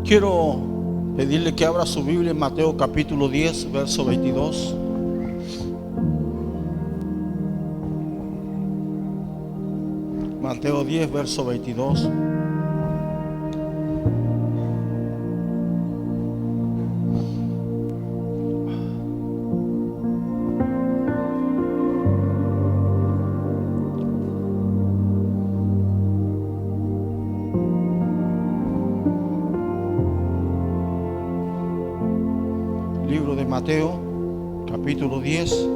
Quiero pedirle que abra su Biblia en Mateo capítulo 10, verso 22. Mateo 10, verso 22. Libro de Mateo, capítulo 10,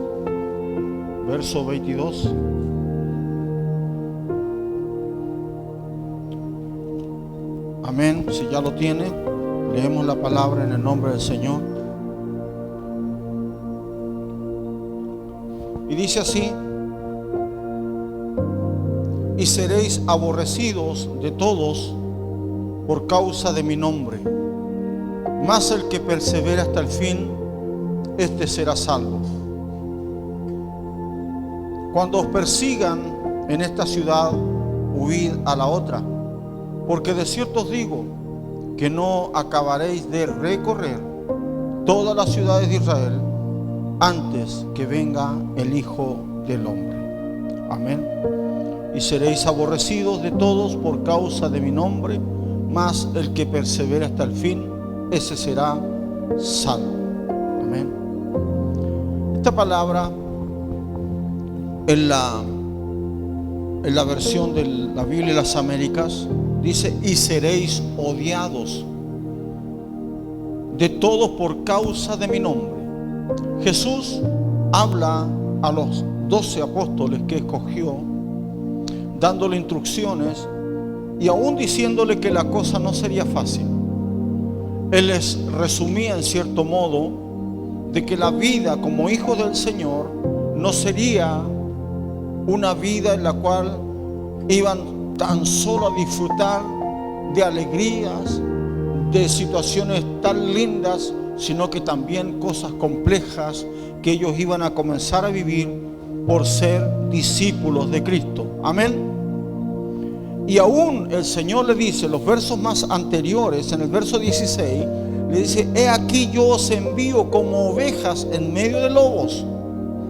verso 22. Amén. Si ya lo tiene, leemos la palabra en el nombre del Señor. Y dice así: y seréis aborrecidos de todos por causa de mi nombre. Mas el que persevera hasta el fin, este será salvo. Cuando os persigan en esta ciudad, huid a la otra, porque de cierto os digo que no acabaréis de recorrer todas las ciudades de Israel antes que venga el Hijo del Hombre. Amén. Y seréis aborrecidos de todos por causa de mi nombre, mas el que persevera hasta el fin, ese será salvo. Amén. Esta palabra en la versión de la Biblia de las Américas dice: y seréis odiados de todos por causa de mi nombre. Jesús habla a los 12 apóstoles que escogió, dándole instrucciones y aún diciéndole que la cosa no sería fácil. Él les resumía en cierto modo de que la vida como hijos del Señor no sería una vida en la cual iban tan solo a disfrutar de alegrías, de situaciones tan lindas, sino que también cosas complejas que ellos iban a comenzar a vivir por ser discípulos de Cristo. Amén. Y aún el Señor le dice, los versos más anteriores, en el verso 16, le dice: he aquí yo os envío como ovejas en medio de lobos.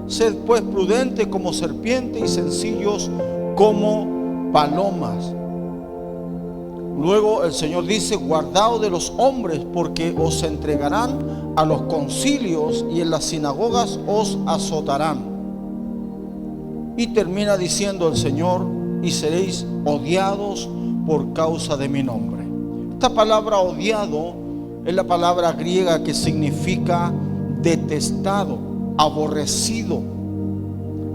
Sed pues prudentes como serpientes y sencillos como palomas. Luego el Señor dice: guardaos de los hombres, porque os entregarán a los concilios y en las sinagogas os azotarán. Y termina diciendo el Señor: y seréis odiados por causa de mi nombre. Esta palabra odiado es la palabra griega que significa detestado, aborrecido.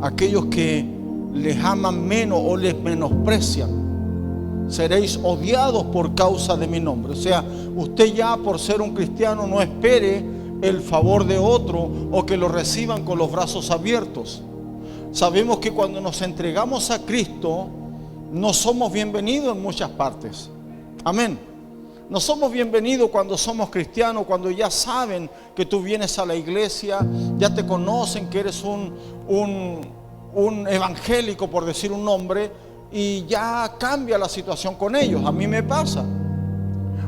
Aquellos que les aman menos o les menosprecian. Seréis odiados por causa de mi nombre. O sea, usted ya por ser un cristiano no espere el favor de otro o que lo reciban con los brazos abiertos. Sabemos que cuando nos entregamos a Cristo, no somos bienvenidos en muchas partes. Amén. No somos bienvenidos cuando somos cristianos, cuando ya saben que tú vienes a la iglesia, ya te conocen que eres un evangélico, por decir un nombre, y ya cambia la situación con ellos. A mí me pasa.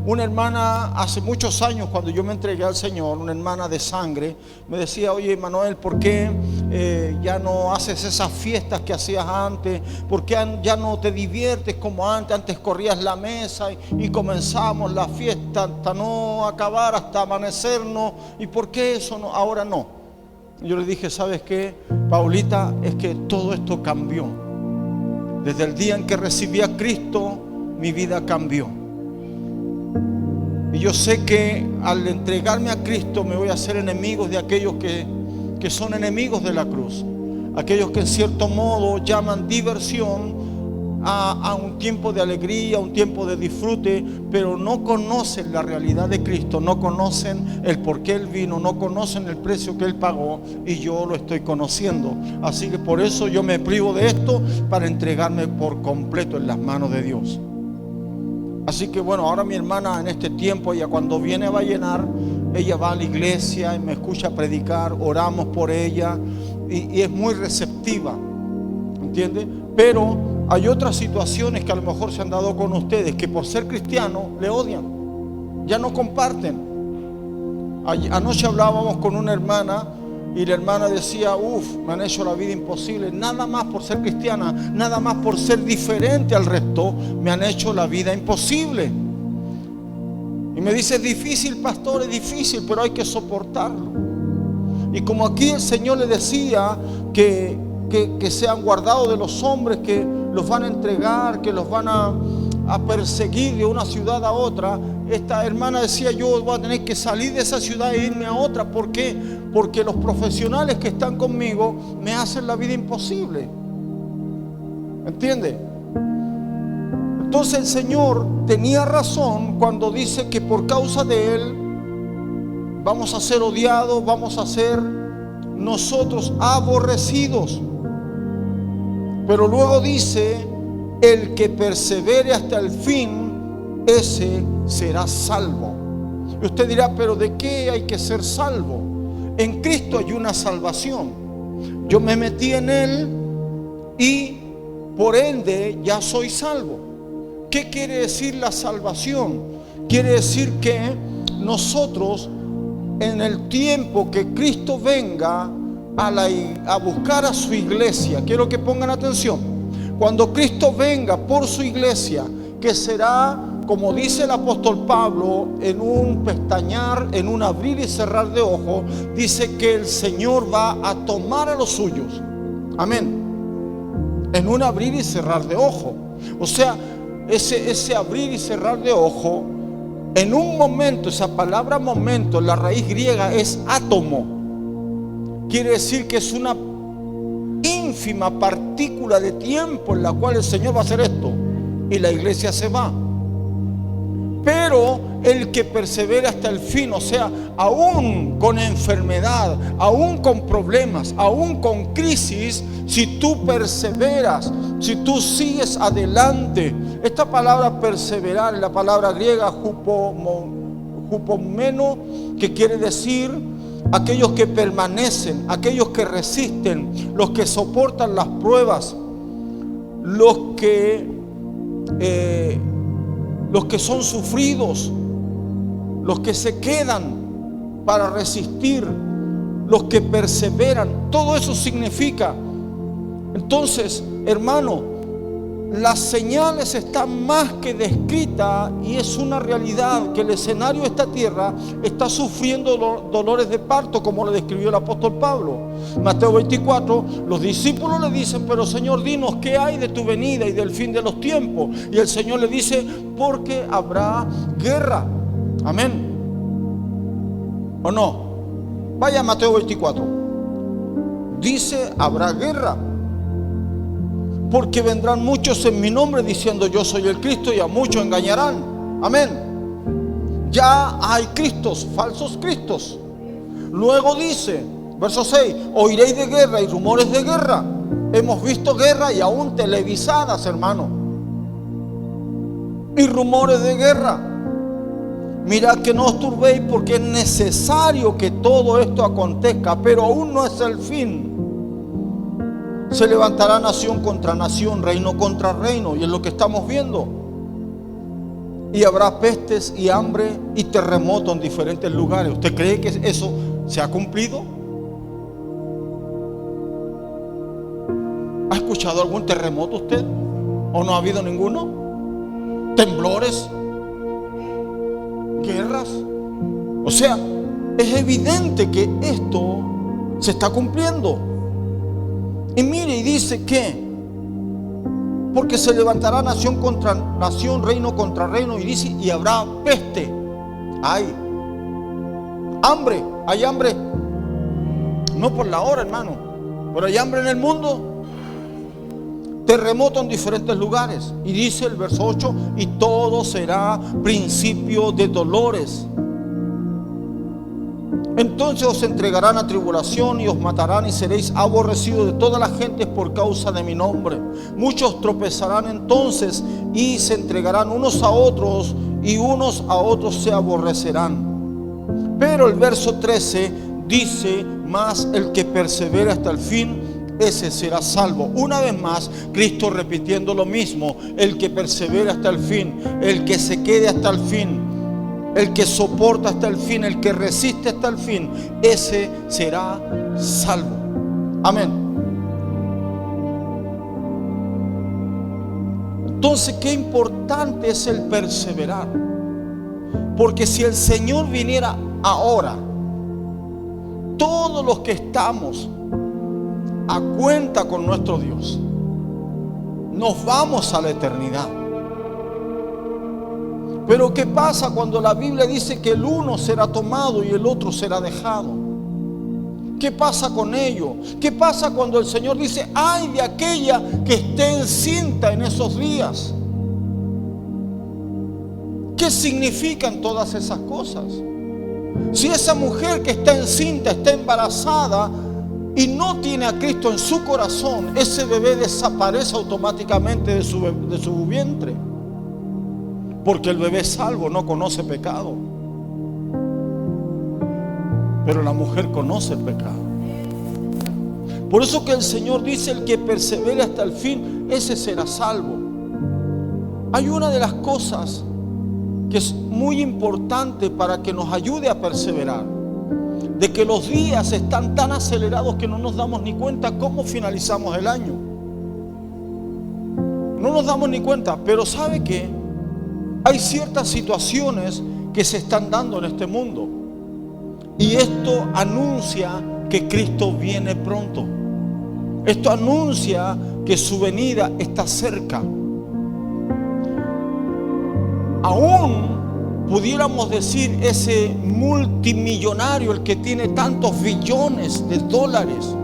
Una hermana hace muchos años, cuando yo me entregué al Señor, una hermana de sangre, me decía: oye, Manuel, ¿por qué ya no haces esas fiestas que hacías antes? ¿Por qué ya no te diviertes como antes? Antes corrías la mesa y comenzamos la fiesta hasta no acabar, hasta amanecernos. ¿Y por qué eso no, ahora no? Yo le dije: ¿sabes qué, Paulita? Es que todo esto cambió. Desde el día en que recibí a Cristo, mi vida cambió. Y yo sé que al entregarme a Cristo me voy a hacer enemigos de aquellos que son enemigos de la cruz. Aquellos que en cierto modo llaman diversión a un tiempo de alegría, a un tiempo de disfrute, pero no conocen la realidad de Cristo, no conocen el por qué Él vino, no conocen el precio que Él pagó, y yo lo estoy conociendo. Así que por eso yo me privo de esto para entregarme por completo en las manos de Dios. Así que bueno, ahora mi hermana en este tiempo, ella cuando viene a Vallenar, ella va a la iglesia y me escucha predicar, oramos por ella y es muy receptiva, ¿entiende? Pero hay otras situaciones que a lo mejor se han dado con ustedes, que por ser cristiano le odian. ya no comparten. Anoche hablábamos con una hermana y la hermana decía, me han hecho la vida imposible, nada más por ser cristiana, nada más por ser diferente al resto, me han hecho la vida imposible. Y me dice, es difícil, pastor, es difícil, pero hay que soportarlo. Y como aquí el Señor le decía que sean guardados de los hombres, que los van a entregar, que los van a perseguir de una ciudad a otra, esta hermana decía, yo voy a tener que salir de esa ciudad e irme a otra. ¿Por qué? Porque los profesionales que están conmigo me hacen la vida imposible. ¿Entiende? Entonces el Señor tenía razón cuando dice que por causa de Él vamos a ser odiados, vamos a ser nosotros aborrecidos. Pero luego dice, el que persevere hasta el fin, ese será salvo. Y usted dirá, pero ¿de qué hay que ser salvo? En Cristo hay una salvación. Yo me metí en Él y por ende ya soy salvo. ¿Qué quiere decir la salvación? Quiere decir que nosotros, en el tiempo que Cristo venga a buscar a su iglesia, quiero que pongan atención, cuando Cristo venga por su iglesia, que será, como dice el apóstol Pablo, en un pestañear, en un abrir y cerrar de ojos, dice que el Señor va a tomar a los suyos. Amén. En un abrir y cerrar de ojos. O sea, ese abrir y cerrar de ojo, en un momento, esa palabra momento, la raíz griega es átomo. Quiere decir que es una ínfima partícula de tiempo en la cual el Señor va a hacer esto y la iglesia se va. Pero el que persevera hasta el fin, o sea, aún con enfermedad, aún con problemas, aún con crisis, si tú perseveras, si tú sigues adelante. Esta palabra perseverar es la palabra griega hupomeno, que quiere decir aquellos que permanecen, aquellos que resisten, los que soportan las pruebas, los que son sufridos, los que se quedan para resistir, los que perseveran. Todo eso significa. Entonces, hermano, las señales están más que descritas y es una realidad que el escenario de esta tierra está sufriendo dolores de parto, como lo describió el apóstol Pablo. Mateo 24, los discípulos le dicen, pero Señor, dinos qué hay de tu venida y del fin de los tiempos. Y el Señor le dice, porque habrá guerra. Amén. ¿O no? Vaya a Mateo 24. Dice, habrá guerra. Porque vendrán muchos en mi nombre diciendo yo soy el Cristo, y a muchos engañarán. Amén. Ya hay cristos, falsos cristos. Luego dice, verso 6, oiréis de guerra y rumores de guerra. Hemos visto guerra y aún televisadas, hermano. Y rumores de guerra. Mirad que no os turbéis, porque es necesario que todo esto acontezca, pero aún no es el fin. Se levantará nación contra nación, reino contra reino, y es lo que estamos viendo. Y habrá pestes y hambre y terremotos en diferentes lugares. ¿Usted cree que eso se ha cumplido? ¿Ha escuchado algún terremoto usted? ¿O no ha habido ninguno? ¿Temblores? ¿Guerras? O sea, es evidente que esto se está cumpliendo. Y mire, y dice que porque se levantará nación contra nación, reino contra reino, y dice, y habrá peste. Hay hambre, hay hambre. No por la hora, hermano, pero hay hambre en el mundo. Terremoto en diferentes lugares. Y dice el verso 8, y todo será principio de dolores. Entonces os entregarán a tribulación y os matarán y seréis aborrecidos de todas las gentes por causa de mi nombre. Muchos tropezarán entonces y se entregarán unos a otros y unos a otros se aborrecerán. Pero el verso 13 dice, mas el que persevera hasta el fin, ese será salvo. Una vez más, Cristo repitiendo lo mismo, el que persevera hasta el fin, el que se quede hasta el fin. el que soporta hasta el fin, el que resiste hasta el fin, ese será salvo. Amén. Entonces, qué importante es el perseverar. Porque si el Señor viniera ahora, todos los que estamos a cuenta con nuestro Dios, nos vamos a la eternidad. Pero ¿qué pasa cuando la Biblia dice que el uno será tomado y el otro será dejado? ¿Qué pasa con ello? ¿Qué pasa cuando el Señor dice, ay de aquella que esté encinta en esos días? ¿Qué significan todas esas cosas? Si esa mujer que está encinta, está embarazada y no tiene a Cristo en su corazón, ese bebé desaparece automáticamente de su vientre. Porque el bebé salvo no conoce pecado. Pero la mujer conoce el pecado. Por eso que el Señor dice, el que persevere hasta el fin, ese será salvo. Hay una de las cosas que es muy importante para que nos ayude a perseverar, de que los días están tan acelerados que no nos damos ni cuenta cómo finalizamos el año. No nos damos ni cuenta, pero ¿sabe qué? Hay ciertas situaciones que se están dando en este mundo y esto anuncia que Cristo viene pronto. Esto anuncia que su venida está cerca. Aún pudiéramos decir ese multimillonario, el que tiene tantos billones de dólares,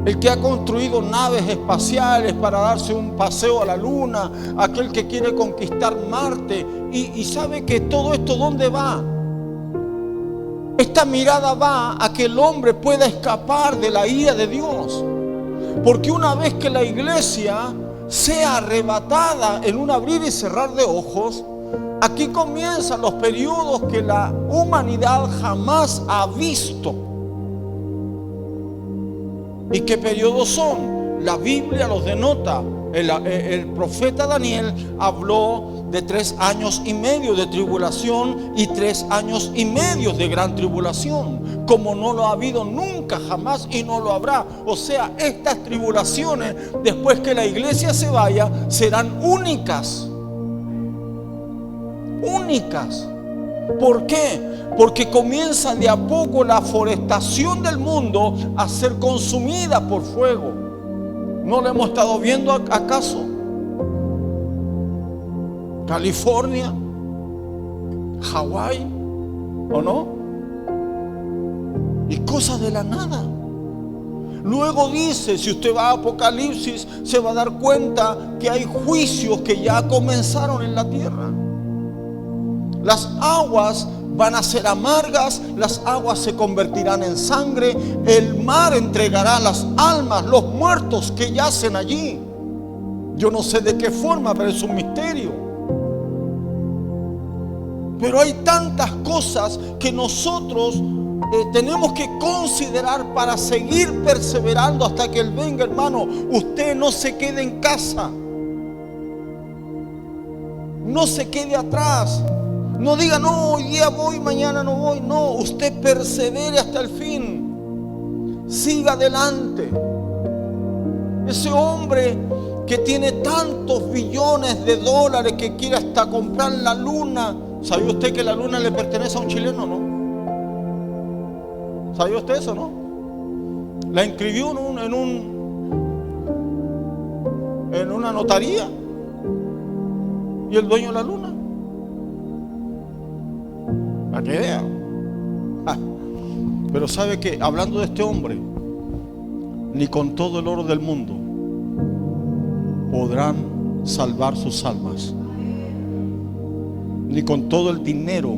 el que ha construido naves espaciales para darse un paseo a la luna, aquel que quiere conquistar Marte, y sabe que todo esto ¿dónde va? Esta mirada va a que el hombre pueda escapar de la ira de Dios, porque una vez que la iglesia sea arrebatada en un abrir y cerrar de ojos, aquí comienzan los periodos que la humanidad jamás ha visto. ¿Y qué periodos son? La Biblia los denota. El profeta Daniel habló de 3 años y medio de tribulación y 3 años y medio de gran tribulación, como no lo ha habido nunca, jamás, y no lo habrá. O sea, estas tribulaciones, después que la iglesia se vaya, serán únicas. Únicas. ¿Por qué? Porque comienza de a poco la forestación del mundo a ser consumida por fuego. ¿No lo hemos estado viendo acaso? California, Hawái, ¿o no? Y cosas de la nada. Luego dice, si usted va a Apocalipsis, se va a dar cuenta que hay juicios que ya comenzaron en la tierra. Las aguas van a ser amargas, las aguas se convertirán en sangre, el mar entregará las almas, los muertos que yacen allí. Yo no sé de qué forma, pero es un misterio. Pero hay tantas cosas que nosotros tenemos que considerar para seguir perseverando hasta que Él venga, hermano. Usted no se quede en casa, no se quede atrás. No diga, no, hoy día voy, mañana no voy. No, usted persevere hasta el fin. Siga adelante. Ese hombre que tiene tantos billones de dólares que quiere hasta comprar la luna. ¿Sabía usted que la luna le pertenece a un chileno, no? ¿Sabía usted eso, no? La inscribió en una notaría. Y el dueño de la luna. Para que vean. Pero sabe que, hablando de este hombre, ni con todo el oro del mundo podrán salvar sus almas, ni con todo el dinero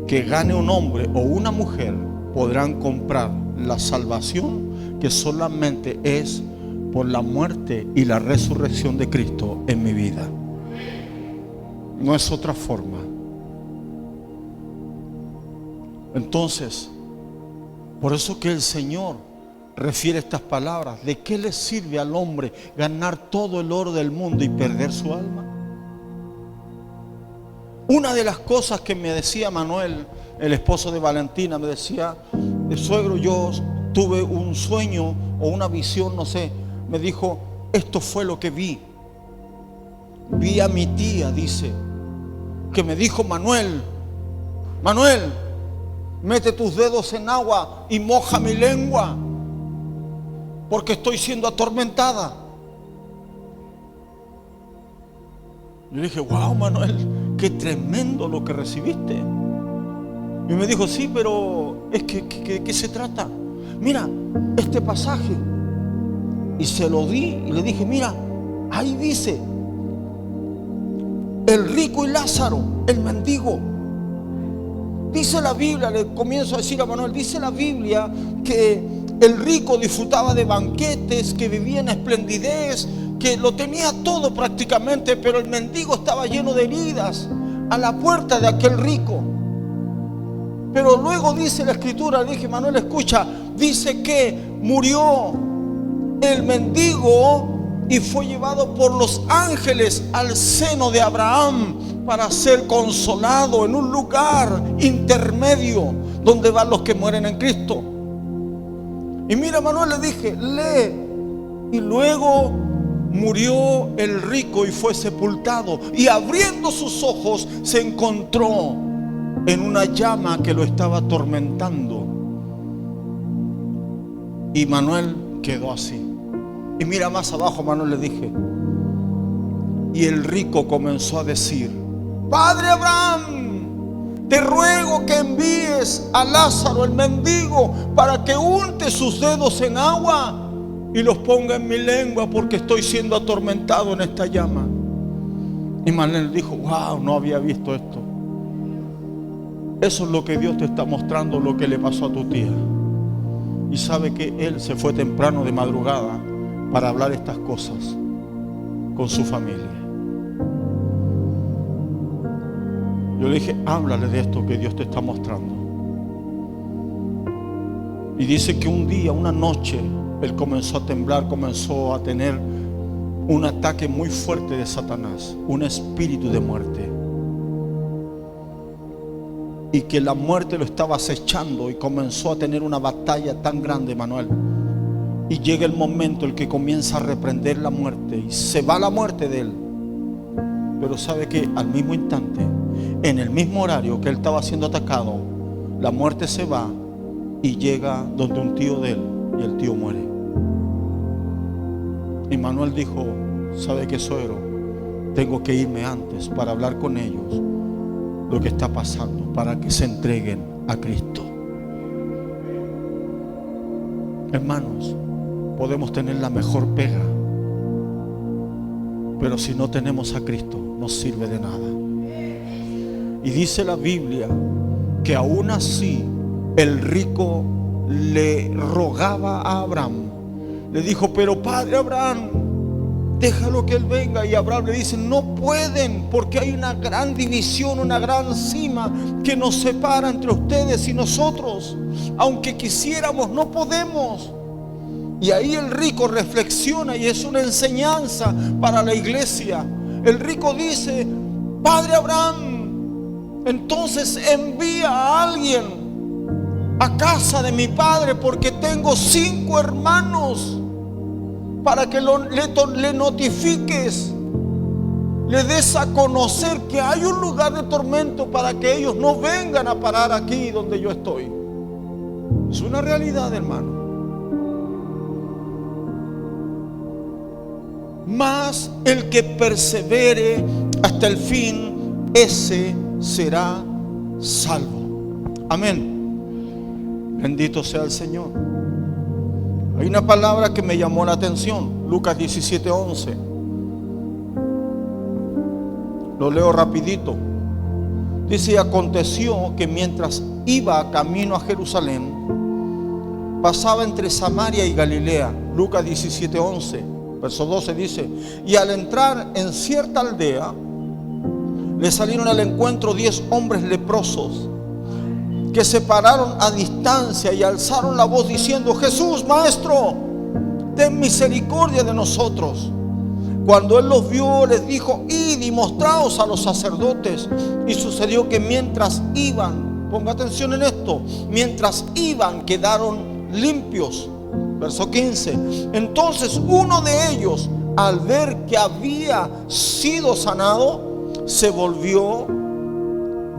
que gane un hombre o una mujer podrán comprar la salvación que solamente es por la muerte y la resurrección de Cristo en mi vida. No es otra forma. Entonces, por eso que el Señor refiere estas palabras: ¿de qué le sirve al hombre ganar todo el oro del mundo y perder su alma? Una de las cosas que me decía Manuel, el esposo de Valentina, me decía: suegro, yo tuve un sueño o una visión, no sé. Me dijo: esto fue lo que vi. Vi a mi tía, dice, que me dijo: Manuel, mete tus dedos en agua y moja mi lengua, porque estoy siendo atormentada. Yo dije: wow, Manuel, qué tremendo lo que recibiste. Y me dijo: sí, pero es que ¿qué se trata? Mira, este pasaje. Y se lo di y le dije: mira, ahí dice, el rico y Lázaro, el mendigo. Dice la Biblia, le comienzo a decir a Manuel, dice la Biblia que el rico disfrutaba de banquetes, que vivía en esplendidez, que lo tenía todo prácticamente, pero el mendigo estaba lleno de heridas a la puerta de aquel rico. Pero luego dice la escritura, le dije: Manuel, escucha, dice que murió el mendigo y fue llevado por los ángeles al seno de Abraham para ser consolado en un lugar intermedio donde van los que mueren en Cristo. Y mira, Manuel, le dije: lee. Y luego murió el rico y fue sepultado, y abriendo sus ojos se encontró en una llama que lo estaba atormentando. Y Manuel quedó así. Y mira más abajo, Manuel, le dije: y el rico comenzó a decir: Padre Abraham, te ruego que envíes a Lázaro, el mendigo, para que unte sus dedos en agua y los ponga en mi lengua, porque estoy siendo atormentado en esta llama. Y Manuel dijo: wow, no había visto esto. Eso es lo que Dios te está mostrando, lo que le pasó a tu tía. Y sabe que él se fue temprano de madrugada para hablar estas cosas con su familia. Yo le dije: háblale de esto que Dios te está mostrando. Y dice que un día, una noche, él comenzó a temblar, comenzó a tener un ataque muy fuerte de Satanás, un espíritu de muerte. Y que la muerte lo estaba acechando y comenzó a tener una batalla tan grande, Manuel. Y llega el momento en que comienza a reprender la muerte y se va la muerte de él. Pero sabe que al mismo instante, en el mismo horario que él estaba siendo atacado, la muerte se va y llega donde un tío de él, y el tío muere. Y Manuel dijo: ¿sabe qué, suegro? Tengo que irme antes para hablar con ellos lo que está pasando, para que se entreguen a Cristo. Hermanos, podemos tener la mejor pega, pero si no tenemos a Cristo, no sirve de nada. Y dice la Biblia que aún así el rico le rogaba a Abraham. Le dijo: pero Padre Abraham, déjalo que él venga. Y Abraham le dice: no pueden, porque hay una gran división, una gran cima que nos separa entre ustedes y nosotros. Aunque quisiéramos, no podemos. Y ahí el rico reflexiona, y es una enseñanza para la iglesia. El rico dice: Padre Abraham, entonces envía a alguien a casa de mi padre, porque tengo 5 hermanos, para que le notifiques, le des a conocer que hay un lugar de tormento, para que ellos no vengan a parar aquí donde yo estoy. Es una realidad, hermano. Mas el que persevere hasta el fin, ese será salvo. Amén. Bendito sea el Señor. Hay una palabra que me llamó la atención, Lucas 17:11. Lo leo rapidito. Dice: y aconteció que mientras iba camino a Jerusalén, pasaba entre Samaria y Galilea. Lucas 17:11, verso 12 dice: y al entrar en cierta aldea, le salieron al encuentro 10 hombres leprosos, que se pararon a distancia y alzaron la voz diciendo: Jesús, Maestro, ten misericordia de nosotros. Cuando él los vio, les dijo: id y mostraos a los sacerdotes. Y sucedió que mientras iban, ponga atención en esto, mientras iban quedaron limpios. Verso 15. Entonces uno de ellos, al ver que había sido sanado, se volvió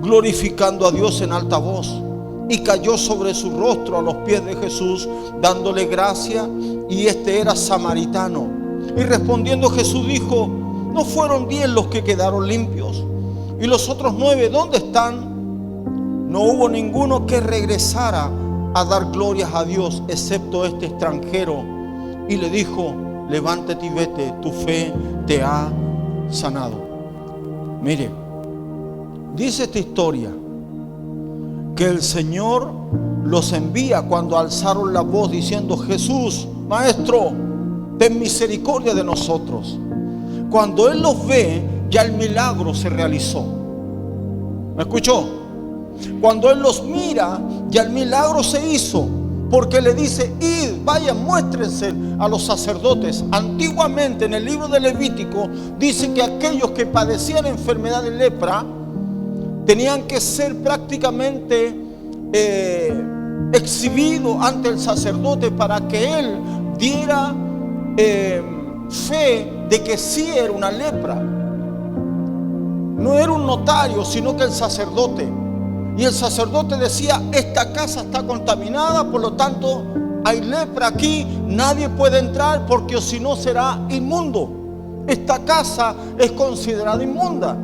glorificando a Dios en alta voz, y cayó sobre su rostro a los pies de Jesús, dándole gracia. Y este era samaritano. Y respondiendo Jesús dijo: ¿no fueron 10 los que quedaron limpios? ¿Y los otros 9 dónde están? No hubo ninguno que regresara a dar glorias a Dios, excepto este extranjero. Y le dijo: levántate y vete, tu fe te ha sanado. Mire, dice esta historia que el Señor los envía cuando alzaron la voz diciendo: Jesús, Maestro, ten misericordia de nosotros. Cuando Él los ve, ya el milagro se realizó. ¿Me escuchó? Cuando Él los mira, ya el milagro se hizo, porque le dice: id, vayan, muéstrense a los sacerdotes. Antiguamente en el libro de Levítico dice que aquellos que padecían enfermedad de lepra tenían que ser prácticamente exhibidos ante el sacerdote para que él diera fe de que sí era una lepra. No era un notario, sino que el sacerdote. Y el sacerdote decía: esta casa está contaminada, por lo tanto hay lepra aquí, nadie puede entrar porque si no será inmundo. Esta casa es considerada inmunda.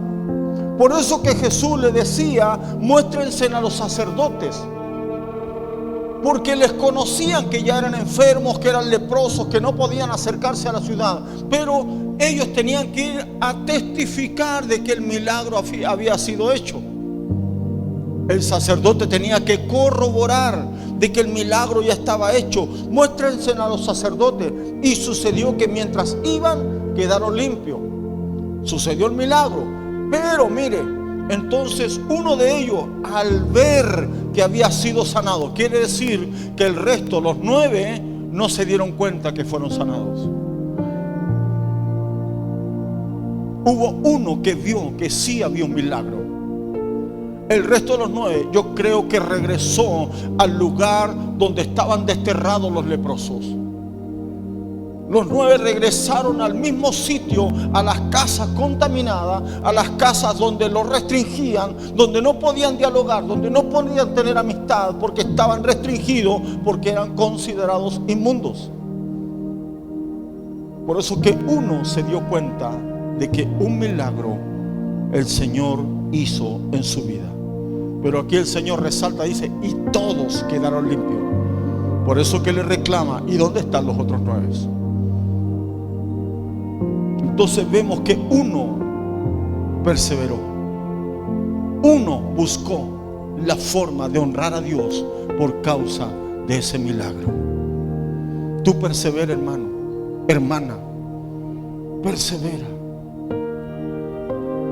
Por eso que Jesús le decía: muéstrense a los sacerdotes, porque les conocían que ya eran enfermos, que eran leprosos, que no podían acercarse a la ciudad, pero ellos tenían que ir a testificar de que el milagro había sido hecho. El sacerdote tenía que corroborar de que el milagro ya estaba hecho. Muéstrense a los sacerdotes. Y sucedió que mientras iban, quedaron limpios. Sucedió el milagro. Pero mire, entonces uno de ellos, al ver que había sido sanado, quiere decir que el resto, los 9, no se dieron cuenta que fueron sanados. Hubo uno que vio que sí había un milagro. El resto de los 9, yo creo que regresó al lugar donde estaban desterrados los leprosos. Los 9 regresaron al mismo sitio, a las casas contaminadas, a las casas donde los restringían, donde no podían dialogar, donde no podían tener amistad, porque estaban restringidos, porque eran considerados inmundos. Por eso que uno se dio cuenta de que un milagro el Señor hizo en su vida. Pero aquí el Señor resalta, dice: y todos quedaron limpios. Por eso que le reclama: ¿y dónde están los otros 9? Entonces vemos que uno perseveró, uno buscó la forma de honrar a Dios por causa de ese milagro. Tú persevera, hermano, hermana, persevera.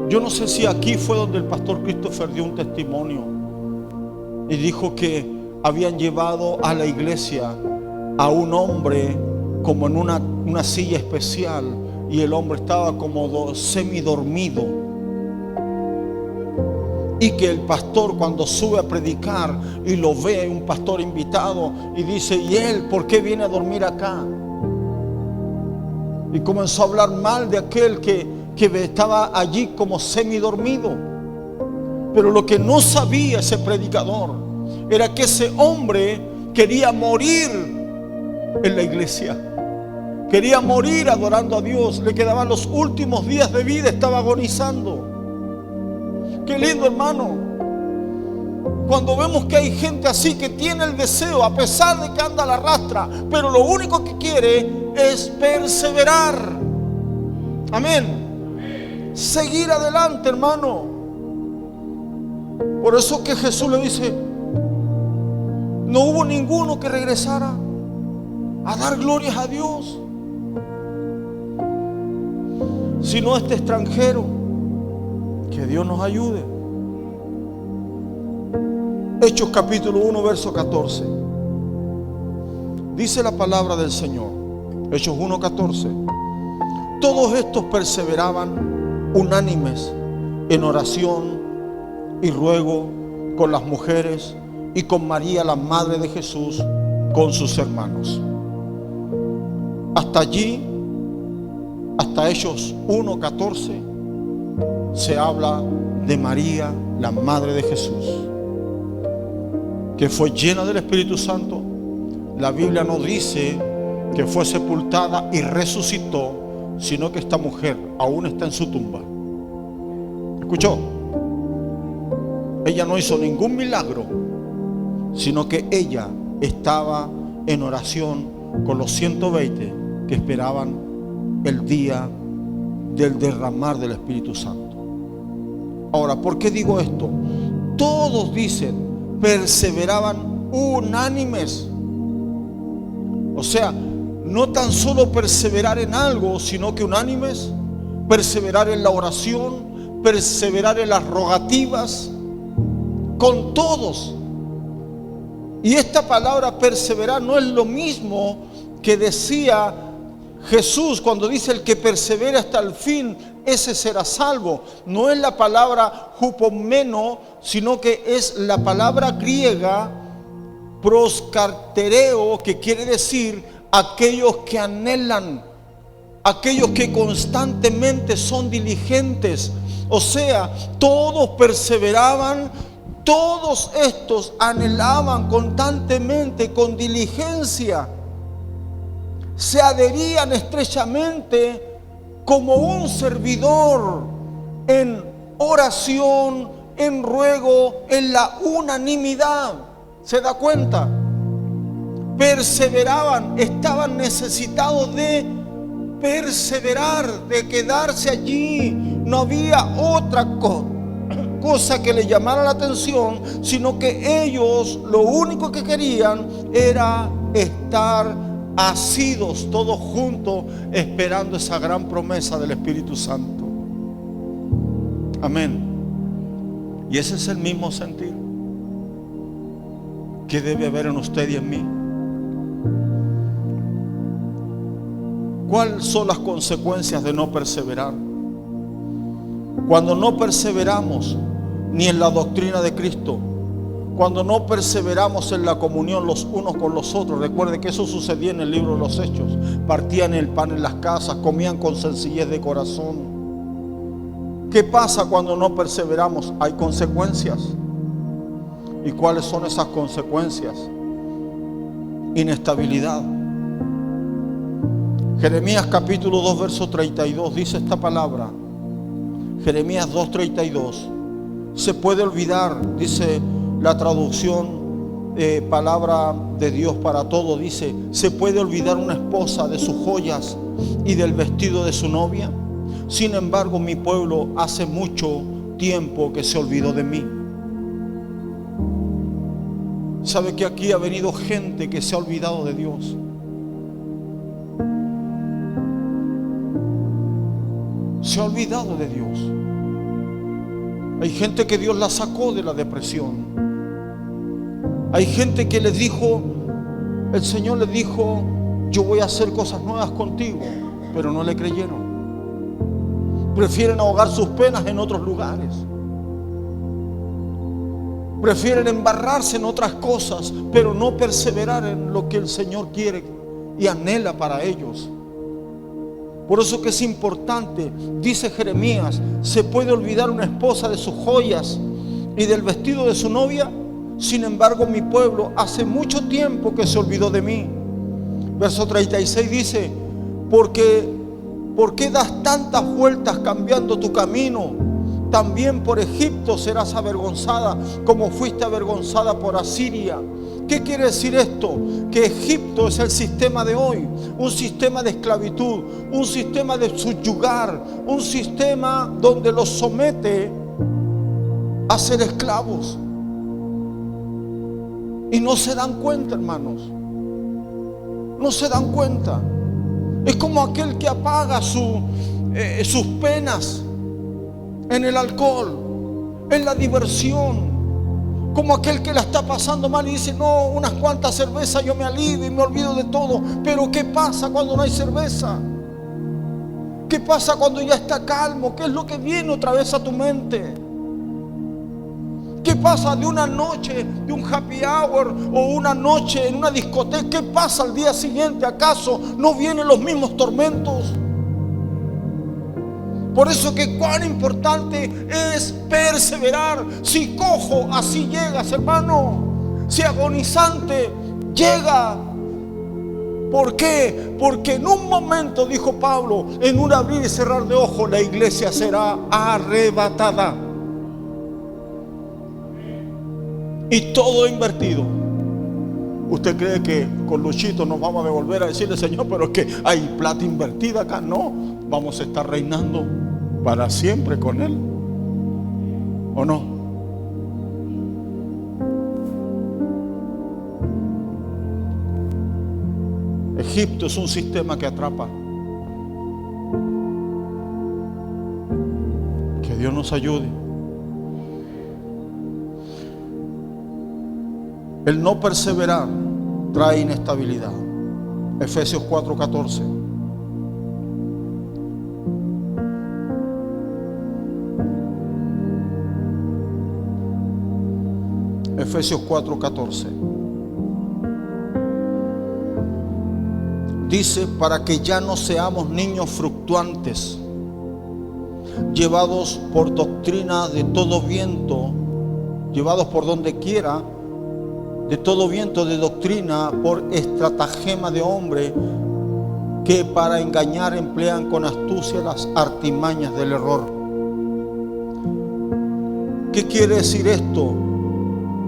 Yo no sé si aquí fue donde el pastor Christopher dio un testimonio y dijo que habían llevado a la iglesia a un hombre como en una silla especial, y el hombre estaba como semidormido, y que el pastor, cuando sube a predicar y lo ve, un pastor invitado, y dice: ¿y él por qué viene a dormir acá? Y comenzó a hablar mal de aquel que estaba allí como semidormido. Pero lo que no sabía ese predicador era que ese hombre quería morir en la iglesia, quería morir adorando a Dios. Le quedaban los últimos días de vida, estaba agonizando. Qué lindo, hermano, cuando vemos que hay gente así que tiene el deseo, a pesar de que anda a la rastra, pero lo único que quiere es perseverar. Amén. Seguir adelante, hermano. Por eso que Jesús le dice: no hubo ninguno que regresara a dar glorias a Dios, sino este extranjero. Que Dios nos ayude. Hechos capítulo 1 verso 14. Dice la palabra del Señor. Hechos 1:14. Todos estos perseveraban unánimes en oración y ruego con las mujeres y con María, la madre de Jesús, con sus hermanos. Hasta allí, hasta Hechos 1:14, se habla de María, la madre de Jesús, que fue llena del Espíritu Santo. La Biblia no dice que fue sepultada y resucitó, sino que esta mujer aún está en su tumba. ¿Escuchó? Ella no hizo ningún milagro, sino que ella estaba en oración con los 120 que esperaban el día del derramar del Espíritu Santo. Ahora, ¿por qué digo esto? Todos dicen, perseveraban unánimes. O sea, no tan solo perseverar en algo, sino que unánimes, perseverar en la oración, perseverar en las rogativas, con todos. Y esta palabra perseverar no es lo mismo que decía Jesús cuando dice: el que persevera hasta el fin, ese será salvo. No es la palabra hupomeno, sino que es la palabra griega proskartereo, que quiere decir aquellos que anhelan, aquellos que constantemente son diligentes. O sea, todos perseveraban, todos estos anhelaban constantemente, con diligencia, se adherían estrechamente como un servidor en oración, en ruego, en la unanimidad. ¿Se da cuenta? Perseveraban, estaban necesitados de perseverar, de quedarse allí. No había otra cosa que le llamara la atención, sino que ellos lo único que querían era estar asidos todos juntos, esperando esa gran promesa del Espíritu Santo. Amén. Y ese es el mismo sentir que debe haber en usted y en mí. ¿Cuáles son las consecuencias de no perseverar? Cuando no perseveramos ni en la doctrina de Cristo, cuando no perseveramos en la comunión los unos con los otros. Recuerde que eso sucedía en el libro de los Hechos. Partían el pan en las casas, comían con sencillez de corazón. ¿Qué pasa cuando no perseveramos? Hay consecuencias. ¿Y cuáles son esas consecuencias? Inestabilidad. Jeremías capítulo 2 verso 32 dice esta palabra. Jeremías 2:32. Se puede olvidar, dice la traducción palabra de Dios para todo, dice: ¿se puede olvidar una esposa de sus joyas y del vestido de su novia? Sin embargo, mi pueblo hace mucho tiempo que se olvidó de mí. ¿Sabe que aquí ha venido gente que se ha olvidado de Dios? Se ha olvidado de Dios. Hay gente que Dios la sacó de la depresión. Hay gente que les dijo, el Señor les dijo: yo voy a hacer cosas nuevas contigo, pero no le creyeron. Prefieren ahogar sus penas en otros lugares. Prefieren embarrarse en otras cosas, pero no perseverar en lo que el Señor quiere y anhela para ellos. Por eso que es importante, dice Jeremías: ¿se puede olvidar una esposa de sus joyas y del vestido de su novia? Sin embargo, mi pueblo hace mucho tiempo que se olvidó de mí. Verso 36 dice: ¿por qué das tantas vueltas cambiando tu camino? También por Egipto serás avergonzada, como fuiste avergonzada por Asiria. ¿Qué quiere decir esto? Que Egipto es el sistema de hoy, un sistema de esclavitud, un sistema de subyugar, un sistema donde los somete a ser esclavos. Y no se dan cuenta, hermanos. No se dan cuenta. Es como aquel que apaga sus penas en el alcohol, en la diversión. Como aquel que la está pasando mal y dice: no, unas cuantas cervezas yo me alivio y me olvido de todo. Pero ¿qué pasa cuando no hay cerveza? ¿Qué pasa cuando ya está calmo? ¿Qué es lo que viene otra vez a tu mente? ¿Qué pasa de una noche, de un happy hour o una noche en una discoteca? ¿Qué pasa al día siguiente? ¿Acaso no vienen los mismos tormentos? Por eso que cuán importante es perseverar. Si cojo, así llegas, hermano. Si agonizante, llega. ¿Por qué? Porque en un momento, dijo Pablo, en un abrir y cerrar de ojos, la iglesia será arrebatada. Y todo invertido. ¿Usted cree que con Luchito nos vamos a devolver a decirle, Señor, pero es que hay plata invertida acá? No, vamos a estar reinando para siempre con Él. ¿O no? Egipto es un sistema que atrapa. Que Dios nos ayude. El no perseverar trae inestabilidad. Efesios 4:14. Efesios 4:14. Dice, para que ya no seamos niños fluctuantes, llevados por doctrina de todo viento, llevados por donde quiera, de todo viento de doctrina, por estratagema de hombre, que para engañar emplean con astucia las artimañas del error. ¿Qué quiere decir esto?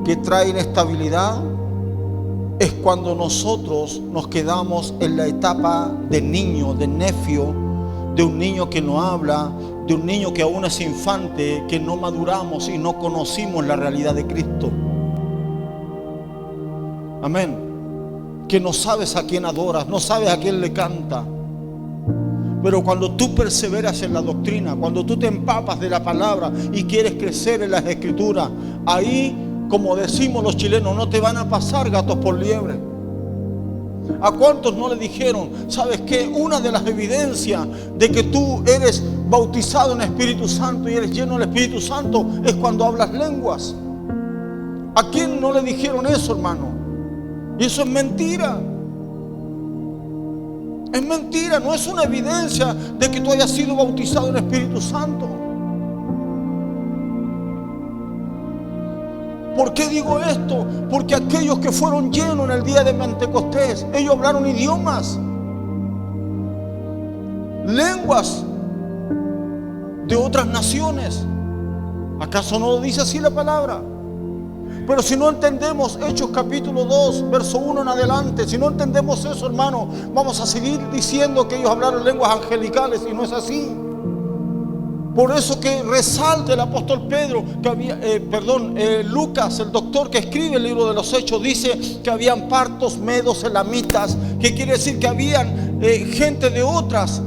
Que trae inestabilidad. Es cuando nosotros nos quedamos en la etapa de niño, de nefio, de un niño que no habla, de un niño que aún es infante, que no maduramos y no conocimos la realidad de Cristo. Amén. Que no sabes a quién adoras, no sabes a quién le canta. Pero cuando tú perseveras en la doctrina, cuando tú te empapas de la palabra y quieres crecer en las escrituras, ahí, como decimos los chilenos, no te van a pasar gatos por liebre. ¿A cuántos no le dijeron, sabes qué? Una de las evidencias de que tú eres bautizado en Espíritu Santo y eres lleno del Espíritu Santo es cuando hablas lenguas? ¿A quién no le dijeron eso, hermano? Y eso es mentira. Es mentira, no es una evidencia de que tú hayas sido bautizado en Espíritu Santo. ¿Por qué digo esto? Porque aquellos que fueron llenos en el día de Pentecostés, ellos hablaron idiomas, lenguas de otras naciones. ¿Acaso no lo dice así la palabra? Pero si no entendemos Hechos capítulo 2, verso 1 en adelante, si no entendemos eso, hermano, vamos a seguir diciendo que ellos hablaron lenguas angelicales y no es así. Por eso que resalta el apóstol Pedro, que había, Lucas, el doctor que escribe el libro de los Hechos, dice que habían partos, medos, elamitas, que quiere decir que habían gente de otras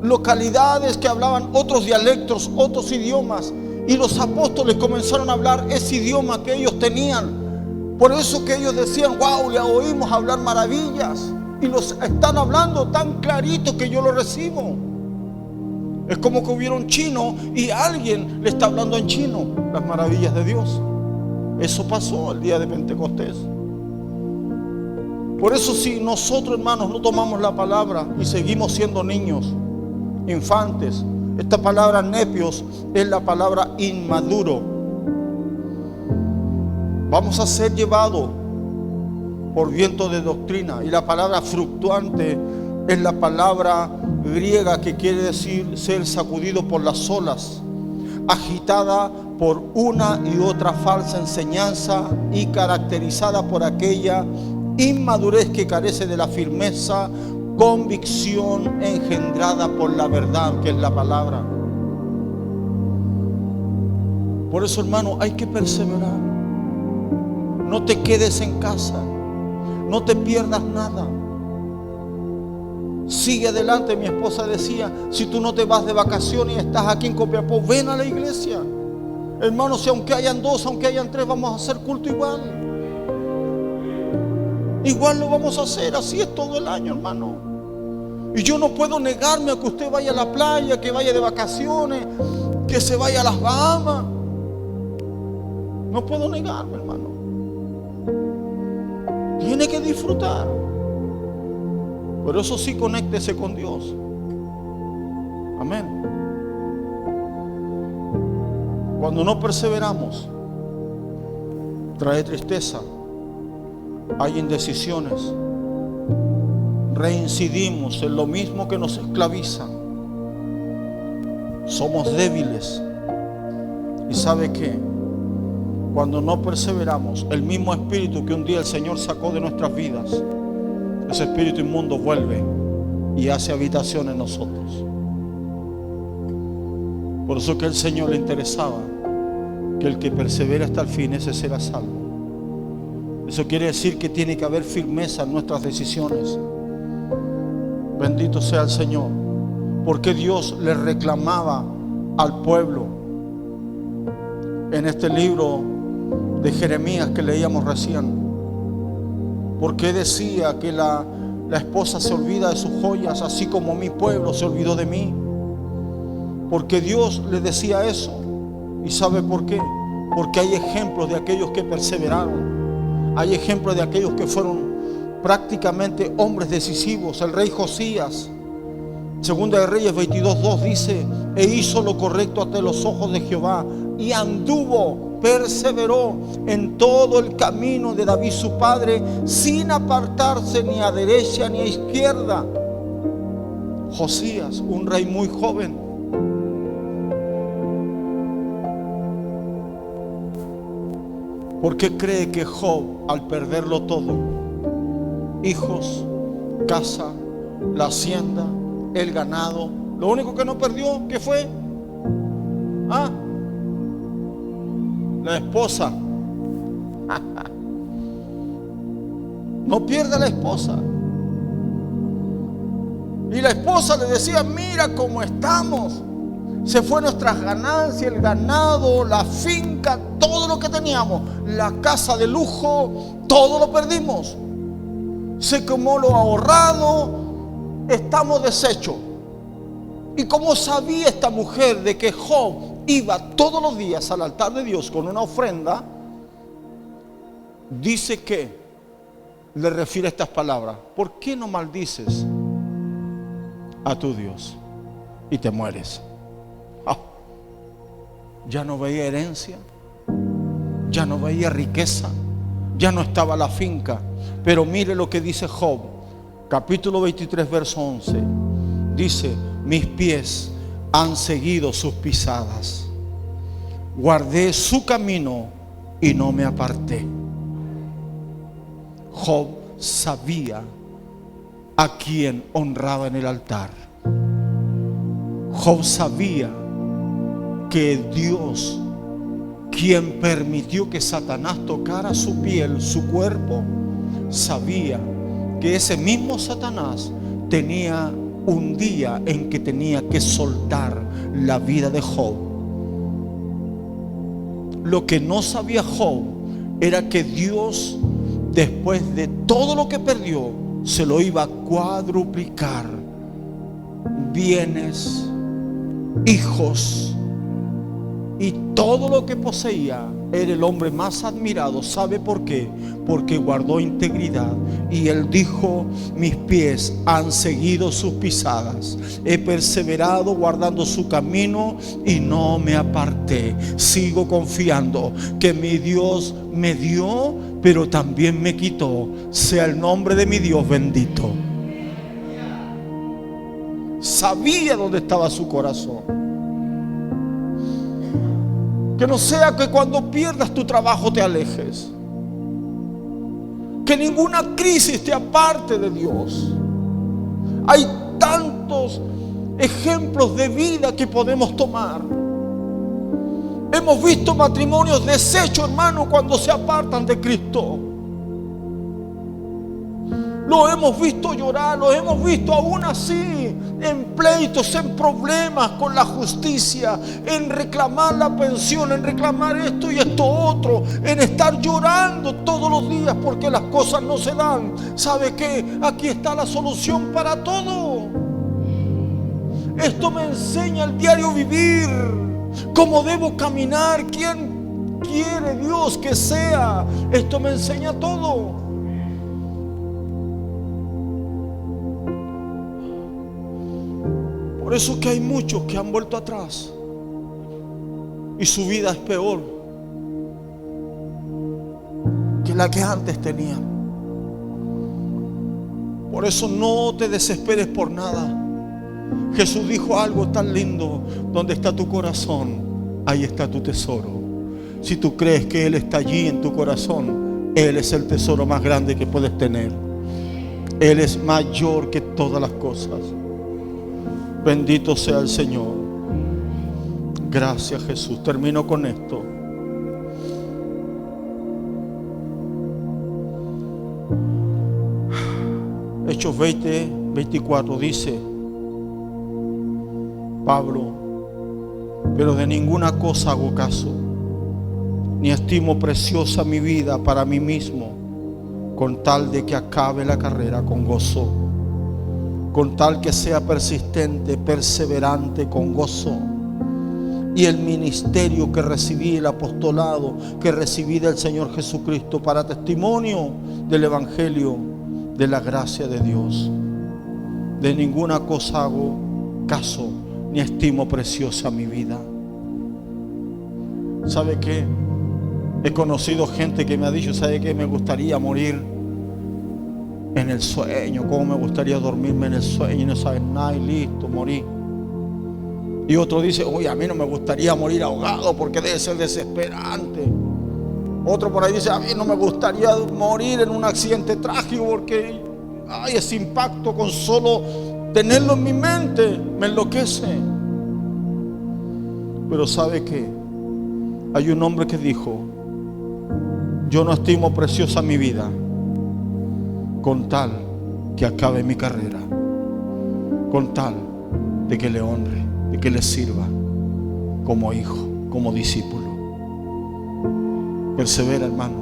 localidades que hablaban otros dialectos, otros idiomas, y los apóstoles comenzaron a hablar ese idioma que ellos tenían. Por eso que ellos decían, wow, le oímos hablar maravillas, y los están hablando tan clarito que yo lo recibo. Es como que hubiera un chino y alguien le está hablando en chino las maravillas de Dios. Eso pasó el día de Pentecostés. Por eso, si nosotros, hermanos, no tomamos la palabra y seguimos siendo niños, infantes, esta palabra nepios es la palabra inmaduro. Vamos a ser llevados por viento de doctrina. Y la palabra fluctuante es la palabra griega que quiere decir ser sacudido por las olas, agitada por una y otra falsa enseñanza y caracterizada por aquella inmadurez que carece de la firmeza, convicción engendrada por la verdad, que es la palabra. Por eso, hermano, hay que perseverar. No te quedes en casa, no te pierdas nada. Sigue adelante. Mi esposa decía, si tú no te vas de vacaciones y estás aquí en Copiapó, ven a la iglesia. Hermanos, si aunque hayan 2, aunque hayan 3, vamos a hacer culto igual. Igual lo vamos a hacer, así es todo el año, hermano. Y yo no puedo negarme a que usted vaya a la playa, que vaya de vacaciones, que se vaya a las Bahamas. No puedo negarme, hermano. Tiene que disfrutar. Pero eso sí, conéctese con Dios. Amén. Cuando no perseveramos, trae tristeza, hay indecisiones, reincidimos en lo mismo que nos esclaviza, somos débiles. ¿Y sabe qué? Cuando no perseveramos, el mismo espíritu que un día el Señor sacó de nuestras vidas, ese espíritu inmundo vuelve y hace habitación en nosotros. Por eso que al Señor le interesaba que el que persevera hasta el fin, ese será salvo. Eso quiere decir que tiene que haber firmeza en nuestras decisiones. Bendito sea el Señor. Porque Dios le reclamaba al pueblo en este libro de Jeremías que leíamos recién. Porque decía que la esposa se olvida de sus joyas, así como mi pueblo se olvidó de mí. Porque Dios le decía eso. ¿Y sabe por qué? Porque hay ejemplos de aquellos que perseveraron. Hay ejemplos de aquellos que fueron prácticamente hombres decisivos. El rey Josías, Segunda de Reyes 22:2 dice: e hizo lo correcto ante los ojos de Jehová, y anduvo, perseveró en todo el camino de David su padre, sin apartarse ni a derecha ni a izquierda. Josías, un rey muy joven. ¿Por qué cree que Job, al perderlo todo, hijos, casa, la hacienda, el ganado, lo único que no perdió, ¿qué fue? La esposa. No pierde la esposa. Y la esposa le decía: mira cómo estamos. Se fue nuestras ganancias, el ganado, la finca, todo lo que teníamos, la casa de lujo, todo lo perdimos. Se quemó lo ahorrado, estamos deshechos. Y como sabía esta mujer de que Job iba todos los días al altar de Dios con una ofrenda, dice que le refiere estas palabras: ¿por qué no maldices a tu Dios y te mueres? Ya no veía herencia, ya no veía riqueza, ya no estaba la finca. Pero mire lo que dice Job, capítulo 23, verso 11. Dice: mis pies han seguido sus pisadas, guardé su camino y no me aparté. Job sabía a quién honraba en el altar. Job sabía que Dios, quien permitió que Satanás tocara su piel, su cuerpo, sabía que ese mismo Satanás tenía un día en que tenía que soltar la vida de Job. Lo que no sabía Job era que Dios, después de todo lo que perdió, se lo iba a cuadruplicar: bienes, hijos y todo lo que poseía. Era el hombre más admirado. ¿Sabe por qué? Porque guardó integridad. Y él dijo: mis pies han seguido sus pisadas, he perseverado guardando su camino y no me aparté. Sigo confiando que mi Dios me dio, pero también me quitó. Sea el nombre de mi Dios bendito. Sabía dónde estaba su corazón. Que no sea que cuando pierdas tu trabajo te alejes. Que ninguna crisis te aparte de Dios. Hay tantos ejemplos de vida que podemos tomar. Hemos visto matrimonios deshechos, hermano, cuando se apartan de Cristo. Lo hemos visto llorar, lo hemos visto aún así en pleitos, en problemas con la justicia, en reclamar la pensión, en reclamar esto y esto otro, en estar llorando todos los días porque las cosas no se dan. ¿Sabe qué? Aquí está la solución para todo. Esto me enseña el diario vivir, cómo debo caminar, quién quiere Dios que sea. Esto me enseña todo. Por eso que hay muchos que han vuelto atrás y su vida es peor que la que antes tenían. Por eso no te desesperes por nada. Jesús dijo algo tan lindo: donde está tu corazón, ahí está tu tesoro. Si tú crees que Él está allí en tu corazón, Él es el tesoro más grande que puedes tener. Él es mayor que todas las cosas. Bendito sea el Señor. Gracias, Jesús. Termino con esto. Hechos 20:24 dice Pablo: pero de ninguna cosa hago caso, ni estimo preciosa mi vida para mí mismo, con tal de que acabe la carrera con gozo, con tal que sea persistente, perseverante con gozo, y el ministerio que recibí, el apostolado que recibí del Señor Jesucristo, para testimonio del Evangelio de la gracia de Dios. De ninguna cosa hago caso, ni estimo preciosa mi vida. ¿Sabe qué? He conocido gente que me ha dicho: ¿sabe qué? Me gustaría morir en el sueño. ¿Cómo me gustaría dormirme en el sueño y no saber nada y listo, morí? Y otro dice: oye, a mí no me gustaría morir ahogado porque debe ser desesperante. Otro por ahí dice: a mí no me gustaría morir en un accidente trágico porque ese impacto con solo tenerlo en mi mente me enloquece. Pero ¿sabe qué? Hay un hombre que dijo: yo no estimo preciosa mi vida, con tal que acabe mi carrera, con tal de que le honre, de que le sirva como hijo, como discípulo. Persevera, hermano,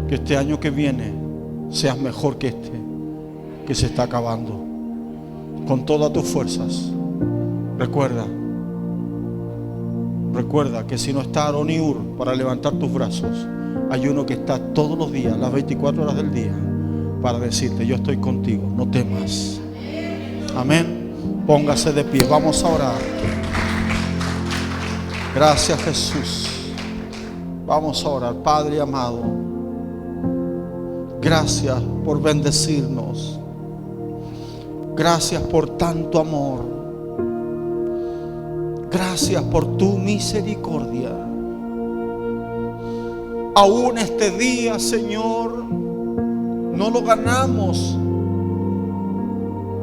que este año que viene seas mejor que este que se está acabando. Con todas tus fuerzas. Recuerda que si no está Aarón y Hur para levantar tus brazos, hay uno que está todos los días, las 24 horas del día, para decirte: yo estoy contigo, no temas. Amén. Póngase de pie, vamos a orar. Gracias, Jesús. Vamos a orar. Padre amado, gracias por bendecirnos. Gracias por tanto amor. Gracias por tu misericordia. Aún este día, Señor, no lo ganamos.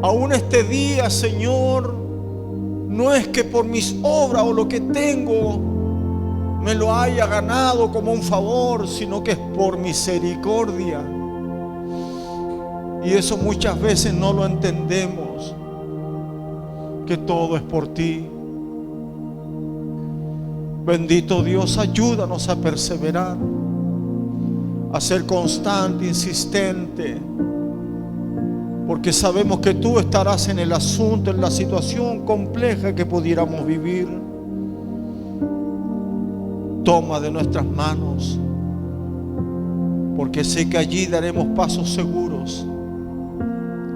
Aún este día, Señor, no es que por mis obras o lo que tengo me lo haya ganado como un favor, sino que es por misericordia. Y eso muchas veces no lo entendemos, que todo es por ti. Bendito Dios, ayúdanos a perseverar, a ser constante, insistente, porque sabemos que tú estarás en el asunto, en la situación compleja que pudiéramos vivir. Toma de nuestras manos, porque sé que allí daremos pasos seguros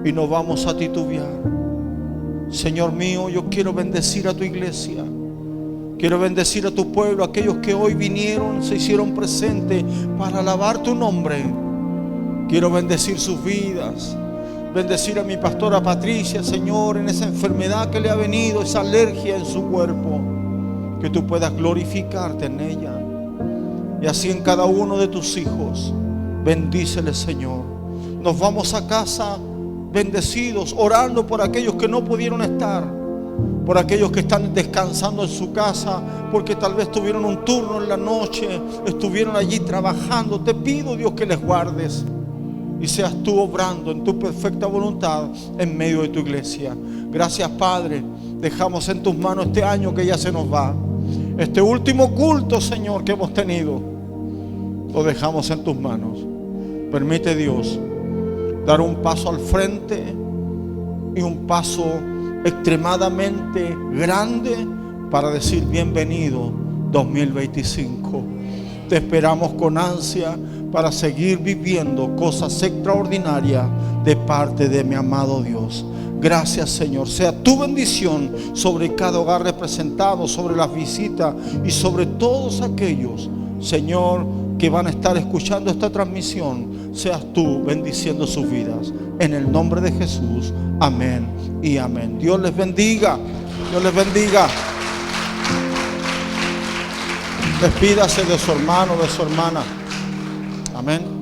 y no vamos a titubear. Señor mío, yo quiero bendecir a tu iglesia. Quiero bendecir a tu pueblo, aquellos que hoy vinieron, se hicieron presentes para alabar tu nombre. Quiero bendecir sus vidas. Bendecir a mi pastora Patricia, Señor, en esa enfermedad que le ha venido, esa alergia en su cuerpo. Que tú puedas glorificarte en ella. Y así en cada uno de tus hijos. Bendícele, Señor. Nos vamos a casa bendecidos, orando por aquellos que no pudieron estar, por aquellos que están descansando en su casa, porque tal vez tuvieron un turno en la noche, estuvieron allí trabajando. Te pido, Dios, que les guardes y seas tú obrando en tu perfecta voluntad en medio de tu iglesia. Gracias, Padre. Dejamos en tus manos este año que ya se nos va. Este último culto, Señor, que hemos tenido, lo dejamos en tus manos. Permite, Dios, dar un paso al frente y un paso extremadamente grande para decir bienvenido 2025. Te esperamos con ansia para seguir viviendo cosas extraordinarias de parte de mi amado Dios. Gracias, Señor. Sea tu bendición sobre cada hogar representado, sobre las visitas y sobre todos aquellos, Señor, que van a estar escuchando esta transmisión. Seas tú bendiciendo sus vidas. En el nombre de Jesús. Amén y amén. Dios les bendiga. Dios les bendiga. Despídase de su hermano, de su hermana. Amén.